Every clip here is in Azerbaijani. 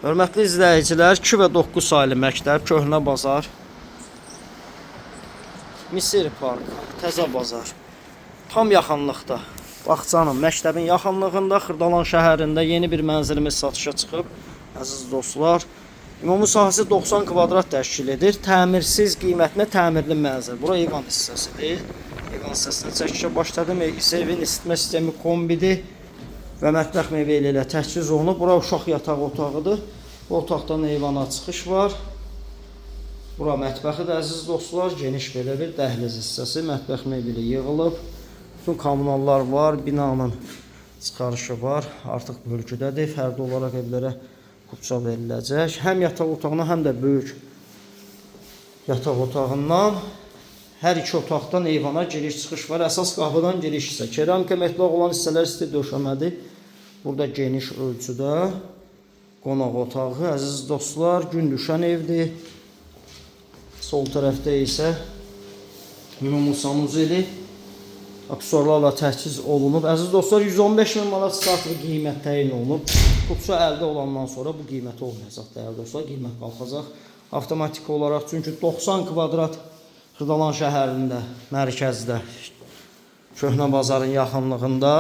Hörmətli izləyicilər, 2 və 9 saylı məktəb, Köhnə Bazar, Misir Park, Təzə Bazar. Tam yaxınlıqda, Bağçanın, məktəbin yaxınlığında, Xırdalan şəhərində yeni bir mənzilimiz satışa çıxıb. Əziz dostlar, ümumi sahəsi 90 kvadrat təşkil edir. Təmirsiz qiymətinə təmirli mənzil. Bura eyvan hissəsidir. Eyvan hissəsində çəkişə başladım. Evin isitmə sistemi kombidir və mətbəx meyvələri ilə təchiz olunub. Bura uşaq yataq otağıdır. Bu otaqdan eyvana çıxış var. Bura mətbəxidir əziz dostlar. Geniş belə bir dəhliz hissəsi. Mətbəx meyvələri yığılıb. Bütün kommunallar var. Binanın çıxarışı var. Artıq bölgüdədir. Fərdi olaraq evlərə kupça veriləcək. Həm yataq otağına, həm də böyük yataq otağından hər iki otaqdan eyvana giriş-çıxış var. Əsas qapıdan giriş hissə. Keramika metlaq olan hissələr isti döşəmədir. Burada geniş ölçüdə qonaq otağı. Əziz dostlar, gün düşən evdir. Sol tərəfdə isə ümumi sanuzeli aksesuarlarla təchiz olunub. Əziz dostlar, 115.000 manat startlı qiymət təyin olunub. Kupça əldə olandan sonra bu qiymət olmayacaq dəyərli dostlar. Qiymət qalxacaq avtomatik olaraq. Çünki 90 kvadrat Xırdalan şəhərində, mərkəzdə, Köhnə Bazarın yaxınlığında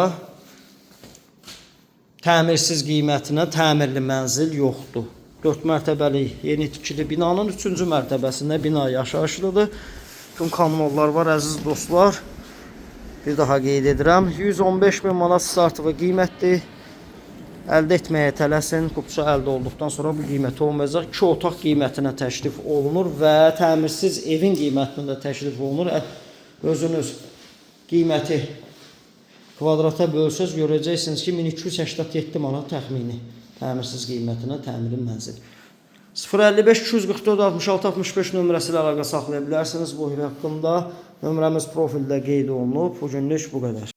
təmirsiz qiymətinə təmirli mənzil yoxdur. 4 mərtəbəli yeni tikili binanın 3-cü mərtəbəsində bina yaşayışlıdır. Bütün kommunallar var əziz dostlar. Bir daha qeyd edirəm. 115.000 manat startlı qiymətdir. Əldə etməyə tələsin. Kupça əldə olduqdan sonra bu qiymət olmayacaq. 2 otaq qiymətinə təklif olunur və təmirsiz evin qiymətinə də təklif olunur. Özünüz qiyməti kvadrata bölsəz görəcəksiniz ki, 1287 manat təxmini təmirsiz qiymətinə təmirli mənzil. 055 244 66 65 nömrəsi ilə əlaqə saxlaya bilərsiniz bu ev haqqında. Nömrəmiz profildə qeyd olunub. Bu günlük bu qədər.